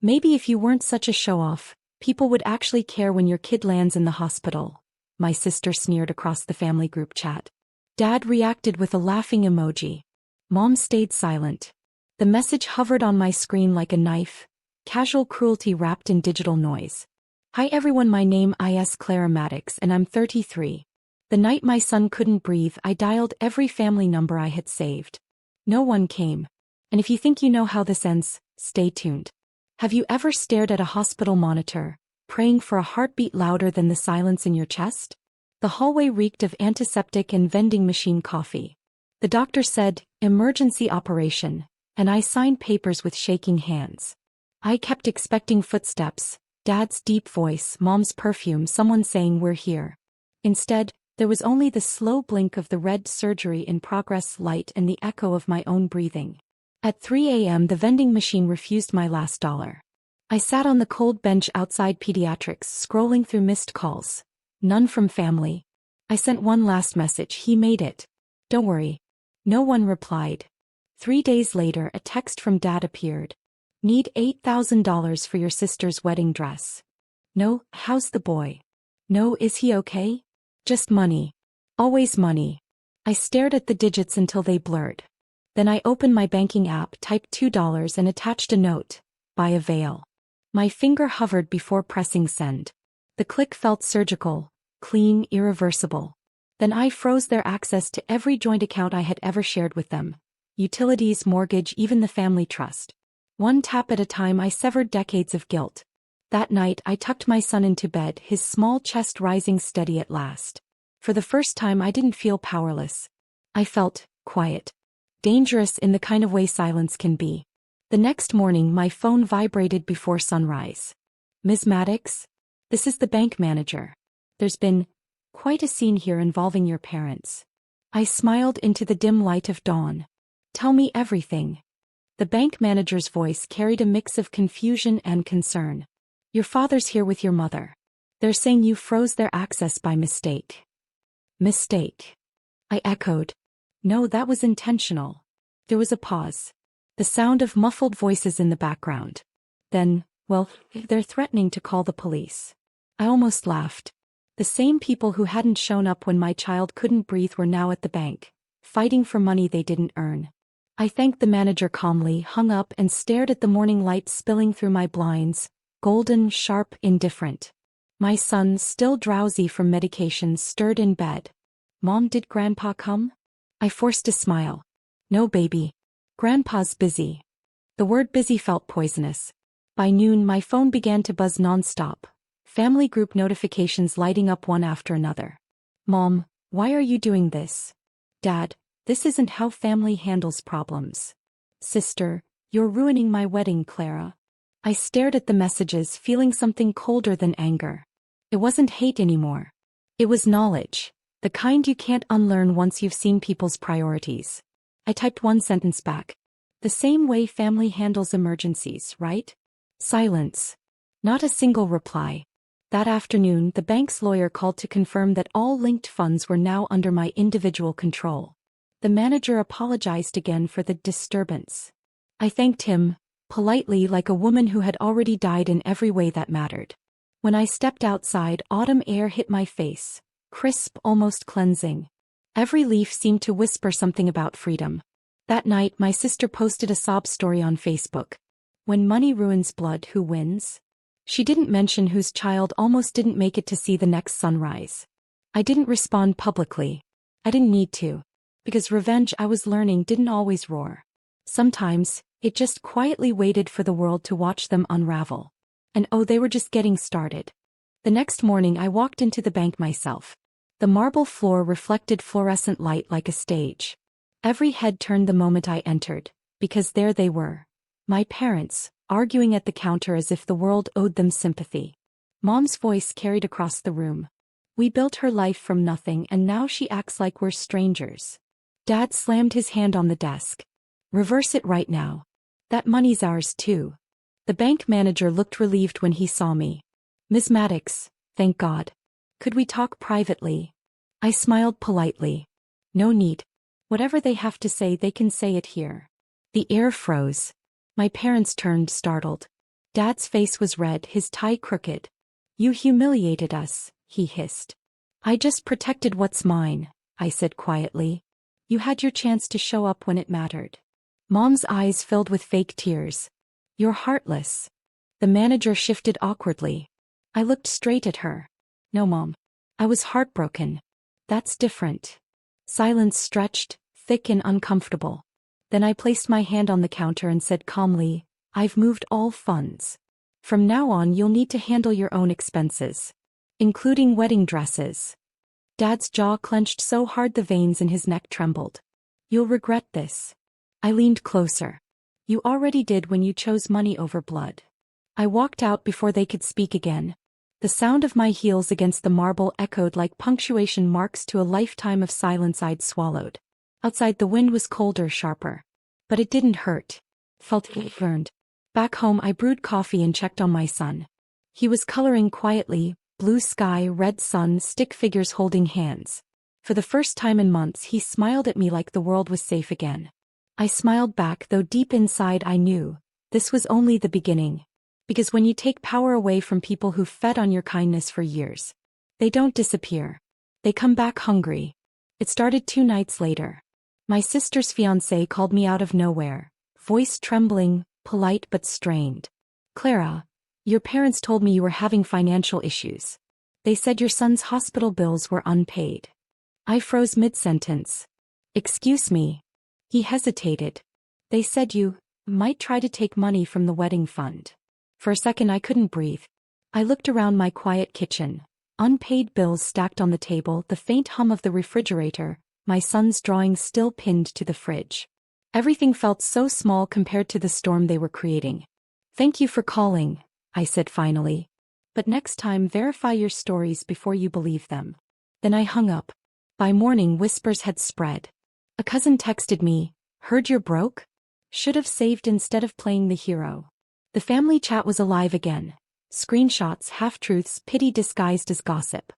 Maybe if you weren't such a show-off, people would actually care when your kid lands in the hospital, my sister sneered across the family group chat. Dad reacted with a laughing emoji. Mom stayed silent. The message hovered on my screen like a knife, casual cruelty wrapped in digital noise. Hi everyone, my name is Clara Maddox and I'm 33. The night my son couldn't breathe, I dialed every family number I had saved. No one came. And if you think you know how this ends, stay tuned. Have you ever stared at a hospital monitor, praying for a heartbeat louder than the silence in your chest? The hallway reeked of antiseptic and vending machine coffee. The doctor said, "Emergency operation," and I signed papers with shaking hands. I kept expecting footsteps, Dad's deep voice, Mom's perfume, someone saying we're here. Instead, there was only the slow blink of the red surgery in progress light and the echo of my own breathing. At 3 a.m. the vending machine refused my last dollar. I sat on the cold bench outside pediatrics, scrolling through missed calls. None from family. I sent one last message, "He made it. Don't worry." No one replied. 3 days later a text from Dad appeared. "Need $8,000 for your sister's wedding dress." No, "How's the boy?" No, "Is he okay?" Just money. Always money. I stared at the digits until they blurred. Then I opened my banking app, typed $2 and attached a note. "Buy a veil." My finger hovered before pressing send. The click felt surgical, clean, irreversible. Then I froze their access to every joint account I had ever shared with them. Utilities, mortgage, even the family trust. One tap at a time I severed decades of guilt. That night I tucked my son into bed, his small chest rising steady at last. For the first time I didn't feel powerless. I felt quiet. Dangerous in the kind of way silence can be. The next morning my phone vibrated before sunrise. "Ms. Maddox? This is the bank manager. There's been quite a scene here involving your parents." I smiled into the dim light of dawn. "Tell me everything." The bank manager's voice carried a mix of confusion and concern. "Your father's here with your mother. They're saying you froze their access by mistake." "Mistake?" I echoed. "No, that was intentional." There was a pause. The sound of muffled voices in the background. Then, "Well, they're threatening to call the police." I almost laughed. The same people who hadn't shown up when my child couldn't breathe were now at the bank, fighting for money they didn't earn. I thanked the manager calmly, hung up and stared at the morning light spilling through my blinds, golden, sharp, indifferent. My son, still drowsy from medication, stirred in bed. "Mom, did Grandpa come?" I forced a smile. "No, baby. Grandpa's busy." The word busy felt poisonous. By noon my phone began to buzz nonstop, family group notifications lighting up one after another. "Mom, why are you doing this?" "Dad, this isn't how family handles problems." "Sister, you're ruining my wedding, Clara." I stared at the messages, feeling something colder than anger. It wasn't hate anymore. It was knowledge. The kind you can't unlearn once you've seen people's priorities. I typed one sentence back. "The same way family handles emergencies, right?" Silence. Not a single reply. That afternoon, the bank's lawyer called to confirm that all linked funds were now under my individual control. The manager apologized again for the disturbance. I thanked him, politely, like a woman who had already died in every way that mattered. When I stepped outside, autumn air hit my face. Crisp, almost cleansing. Every leaf seemed to whisper something about freedom. That night my sister posted a sob story on Facebook. "When money ruins blood, who wins?" She didn't mention whose child almost didn't make it to see the next sunrise. I didn't respond publicly. I didn't need to. Because revenge, I was learning, didn't always roar. Sometimes, it just quietly waited for the world to watch them unravel. And oh, they were just getting started. The next morning I walked into the bank myself. The marble floor reflected fluorescent light like a stage. Every head turned the moment I entered, because there they were. My parents, arguing at the counter as if the world owed them sympathy. Mom's voice carried across the room. "We built her life from nothing and now she acts like we're strangers." Dad slammed his hand on the desk. "Reverse it right now. That money's ours too." The bank manager looked relieved when he saw me. "Ms. Maddox, thank God. Could we talk privately?" I smiled politely. "No need. Whatever they have to say, they can say it here." The air froze. My parents turned, startled. Dad's face was red, his tie crooked. You humiliated us, he hissed. I just protected what's mine, I said quietly. You had your chance to show up when it mattered. Mom's eyes filled with fake tears. You're heartless. The manager shifted awkwardly. I looked straight at her. No, Mom. I was heartbroken. That's different. Silence stretched, thick and uncomfortable. Then I placed my hand on the counter and said calmly, I've moved all funds. From now on you'll need to handle your own expenses. Including wedding dresses. Dad's jaw clenched so hard the veins in his neck trembled. You'll regret this. I leaned closer. You already did when you chose money over blood. I walked out before they could speak again. The sound of my heels against the marble echoed like punctuation marks to a lifetime of silence I'd swallowed. Outside the wind was colder, sharper. But it didn't hurt. Felt burned. Back home I brewed coffee and checked on my son. He was coloring quietly, blue sky, red sun, stick figures holding hands. For the first time in months he smiled at me like the world was safe again. I smiled back, though deep inside I knew this was only the beginning. Because when you take power away from people who fed on your kindness for years, they don't disappear. They come back hungry. It started 2 nights later. My sister's fiancé called me out of nowhere, voice trembling, polite but strained. Clara, your parents told me you were having financial issues. They said your son's hospital bills were unpaid. I froze mid-sentence. Excuse me. He hesitated. They said you might try to take money from the wedding fund. For a second I couldn't breathe. I looked around my quiet kitchen. Unpaid bills stacked on the table, the faint hum of the refrigerator, my son's drawings still pinned to the fridge. Everything felt so small compared to the storm they were creating. Thank you for calling, I said finally. But next time verify your stories before you believe them. Then I hung up. By morning whispers had spread. A cousin texted me, heard you're broke? Should have saved instead of playing the hero. The family chat was alive again. Screenshots, half-truths, pity disguised as gossip.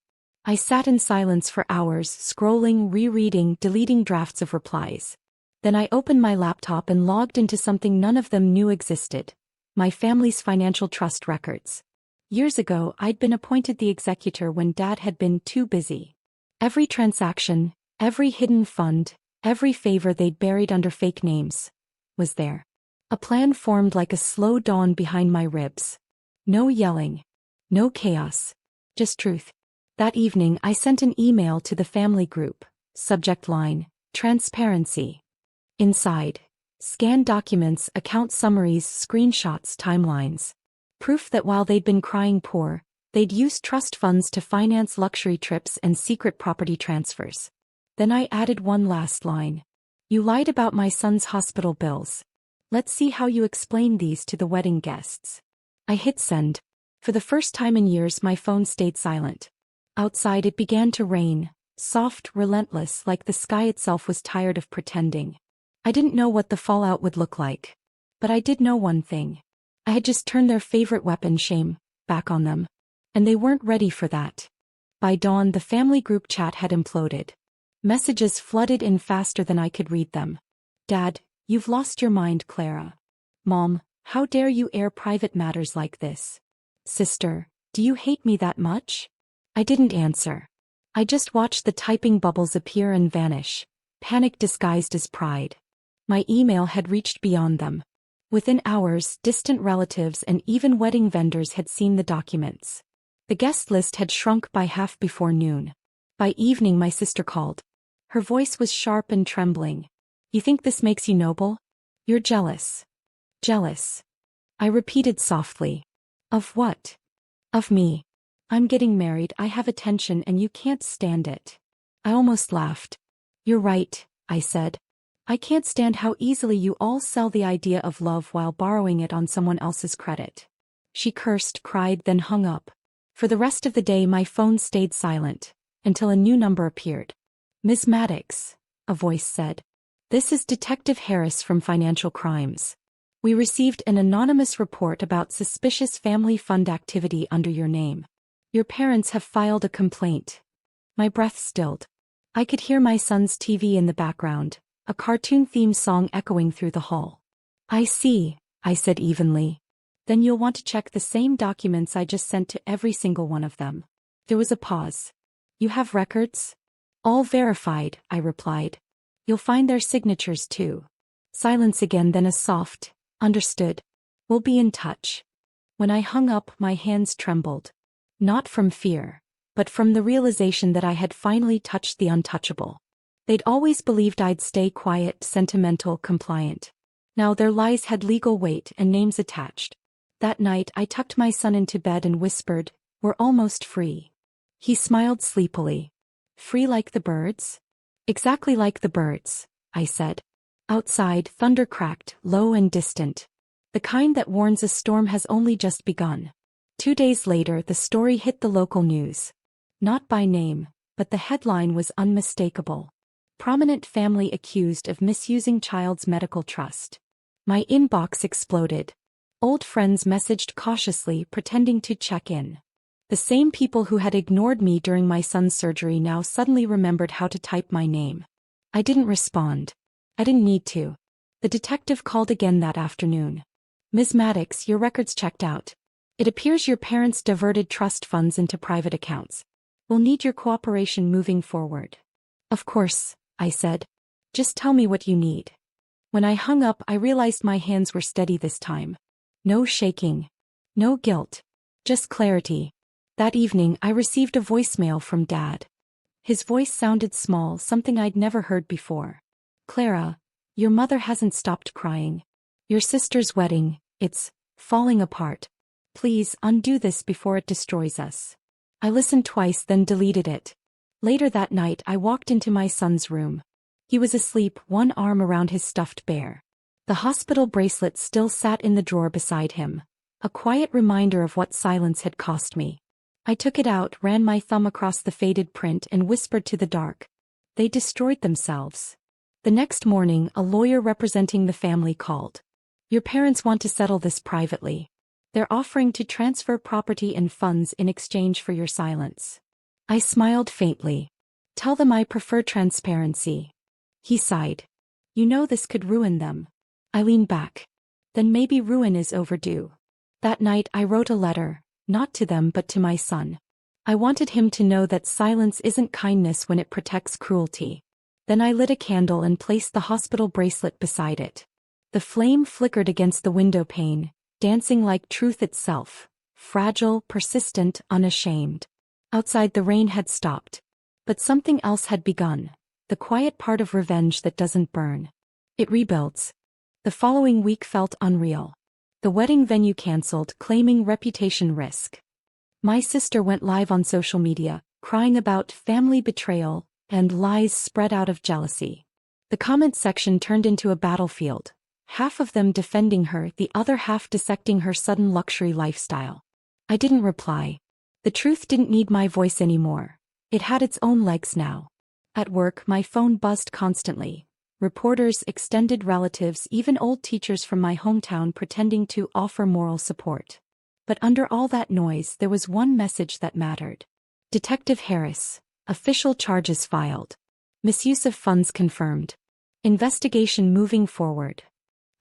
I sat in silence for hours, scrolling, rereading, deleting drafts of replies. Then I opened my laptop and logged into something none of them knew existed. My family's financial trust records. Years ago I'd been appointed the executor when Dad had been too busy. Every transaction, every hidden fund, every favor they'd buried under fake names was there. A plan formed like a slow dawn behind my ribs. No yelling. No chaos. Just truth. That evening I sent an email to the family group. Subject line, transparency. Inside, scanned documents, account summaries, screenshots, timelines. Proof that while they'd been crying poor, they'd used trust funds to finance luxury trips and secret property transfers. Then I added one last line. You lied about my son's hospital bills. Let's see how you explain these to the wedding guests. I hit send. For the first time in years my phone stayed silent. Outside it began to rain, soft, relentless, like the sky itself was tired of pretending. I didn't know what the fallout would look like. But I did know one thing. I had just turned their favorite weapon, shame, back on them. And they weren't ready for that. By dawn the family group chat had imploded. Messages flooded in faster than I could read them. Dad, you've lost your mind, Clara. Mom, how dare you air private matters like this? Sister, do you hate me that much? I didn't answer. I just watched the typing bubbles appear and vanish, panic disguised as pride. My email had reached beyond them. Within hours, distant relatives and even wedding vendors had seen the documents. The guest list had shrunk by half before noon. By evening my sister called. Her voice was sharp and trembling. You think this makes you noble? You're jealous. Jealous. I repeated softly. Of what? Of me. I'm getting married, I have attention and you can't stand it. I almost laughed. You're right, I said. I can't stand how easily you all sell the idea of love while borrowing it on someone else's credit. She cursed, cried, then hung up. For the rest of the day my phone stayed silent, until a new number appeared. Ms. Maddox, a voice said. This is Detective Harris from Financial Crimes. We received an anonymous report about suspicious family fund activity under your name. Your parents have filed a complaint. My breath stilled. I could hear my son's TV in the background, a cartoon theme song echoing through the hall. I see, I said evenly. Then you'll want to check the same documents I just sent to every single one of them. There was a pause. You have records? All verified, I replied. You'll find their signatures too. Silence again, then a soft, understood. We'll be in touch. When I hung up, my hands trembled. Not from fear, but from the realization that I had finally touched the untouchable. They'd always believed I'd stay quiet, sentimental, compliant. Now their lies had legal weight and names attached. That night I tucked my son into bed and whispered, "We're almost free." He smiled sleepily. "Free like the birds?" "Exactly like the birds," I said. Outside, thunder cracked, low and distant. The kind that warns a storm has only just begun. 2 days later, the story hit the local news. Not by name, but the headline was unmistakable. Prominent family accused of misusing child's medical trust. My inbox exploded. Old friends messaged cautiously, pretending to check in. The same people who had ignored me during my son's surgery now suddenly remembered how to type my name. I didn't respond. I didn't need to. The detective called again that afternoon. "Ms. Maddox, your records checked out. It appears your parents diverted trust funds into private accounts. We'll need your cooperation moving forward." "Of course," I said. "Just tell me what you need." When I hung up, I realized my hands were steady this time. No shaking. No guilt. Just clarity. That evening, I received a voicemail from Dad. His voice sounded small, something I'd never heard before. "Clara, your mother hasn't stopped crying. Your sister's wedding, it's falling apart. Please undo this before it destroys us." I listened twice, then deleted it. Later that night, I walked into my son's room. He was asleep, one arm around his stuffed bear. The hospital bracelet still sat in the drawer beside him, a quiet reminder of what silence had cost me. I took it out, ran my thumb across the faded print, and whispered to the dark. "They destroyed themselves." The next morning, a lawyer representing the family called. "Your parents want to settle this privately. They're offering to transfer property and funds in exchange for your silence." I smiled faintly. "Tell them I prefer transparency." He sighed. "You know this could ruin them." I leaned back. "Then maybe ruin is overdue." That night I wrote a letter, not to them but to my son. I wanted him to know that silence isn't kindness when it protects cruelty. Then I lit a candle and placed the hospital bracelet beside it. The flame flickered against the window pane, dancing like truth itself, fragile, persistent, unashamed. Outside the rain had stopped. But something else had begun, the quiet part of revenge that doesn't burn. It rebuilds. The following week felt unreal. The wedding venue cancelled, claiming reputation risk. My sister went live on social media, crying about family betrayal and lies spread out of jealousy. The comment section turned into a battlefield, half of them defending her, the other half dissecting her sudden luxury lifestyle. I didn't reply. The truth didn't need my voice anymore. It had its own legs now. At work, my phone buzzed constantly. Reporters, extended relatives, even old teachers from my hometown pretending to offer moral support. But under all that noise, there was one message that mattered. Detective Harris. Official charges filed. Misuse of funds confirmed. Investigation moving forward.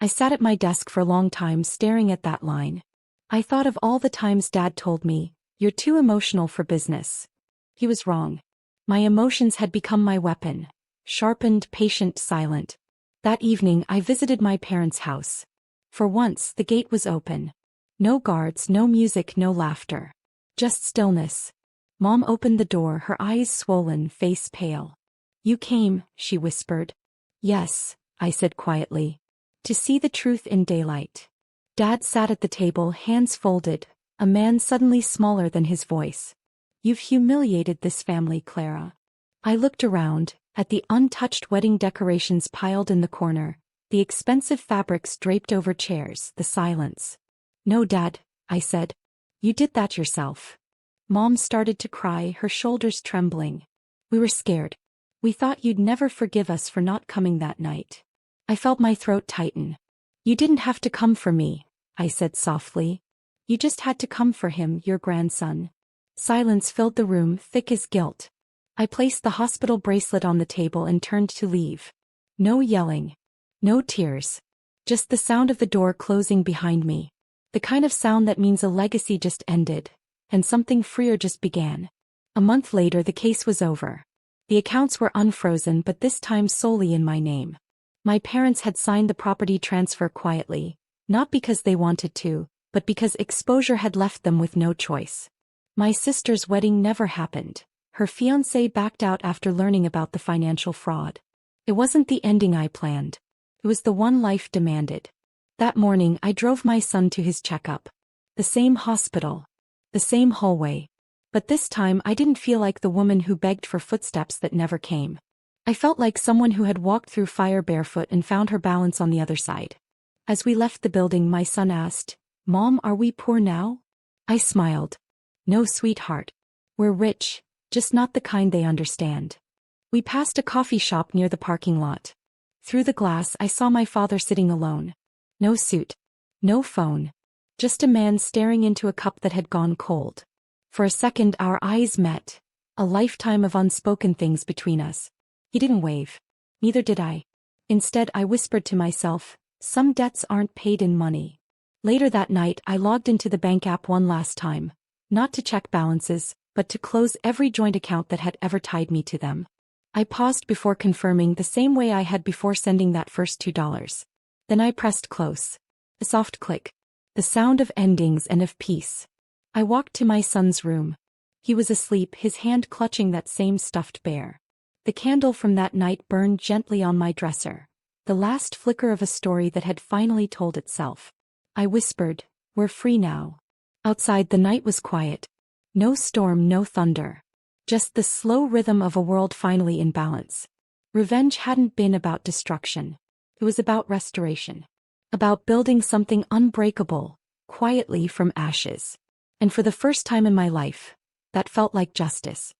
I sat at my desk for a long time staring at that line. I thought of all the times Dad told me, "You're too emotional for business." He was wrong. My emotions had become my weapon. Sharpened, patient, silent. That evening I visited my parents' house. For once, the gate was open. No guards, no music, no laughter. Just stillness. Mom opened the door, her eyes swollen, face pale. "You came," she whispered. "Yes," I said quietly. "To see the truth in daylight." Dad sat at the table, hands folded, a man suddenly smaller than his voice. "You've humiliated this family, Clara." I looked around, at the untouched wedding decorations piled in the corner, the expensive fabrics draped over chairs, the silence. "No, Dad," I said. "You did that yourself." Mom started to cry, her shoulders trembling. "We were scared. We thought you'd never forgive us for not coming that night." I felt my throat tighten. "You didn't have to come for me," I said softly. "You just had to come for him, your grandson." Silence filled the room, thick as guilt. I placed the hospital bracelet on the table and turned to leave. No yelling. No tears. Just the sound of the door closing behind me. The kind of sound that means a legacy just ended, and something freer just began. A month later the case was over. The accounts were unfrozen, but this time solely in my name. My parents had signed the property transfer quietly, not because they wanted to, but because exposure had left them with no choice. My sister's wedding never happened. Her fiancé backed out after learning about the financial fraud. It wasn't the ending I planned. It was the one life demanded. That morning I drove my son to his checkup. The same hospital. The same hallway. But this time I didn't feel like the woman who begged for footsteps that never came. I felt like someone who had walked through fire barefoot and found her balance on the other side. As we left the building, my son asked, "Mom, are we poor now?" I smiled. "No, sweetheart. We're rich, just not the kind they understand." We passed a coffee shop near the parking lot. Through the glass I saw my father sitting alone. No suit. No phone. Just a man staring into a cup that had gone cold. For a second our eyes met. A lifetime of unspoken things between us. He didn't wave. Neither did I. Instead I whispered to myself, some debts aren't paid in money. Later that night I logged into the bank app one last time. Not to check balances, but to close every joint account that had ever tied me to them. I paused before confirming, the same way I had before sending that first $2. Then I pressed close. A soft click. The sound of endings and of peace. I walked to my son's room. He was asleep, his hand clutching that same stuffed bear. The candle from that night burned gently on my dresser. The last flicker of a story that had finally told itself. I whispered, "We're free now." Outside the night was quiet. No storm, no thunder. Just the slow rhythm of a world finally in balance. Revenge hadn't been about destruction. It was about restoration. About building something unbreakable, quietly from ashes. And for the first time in my life, that felt like justice.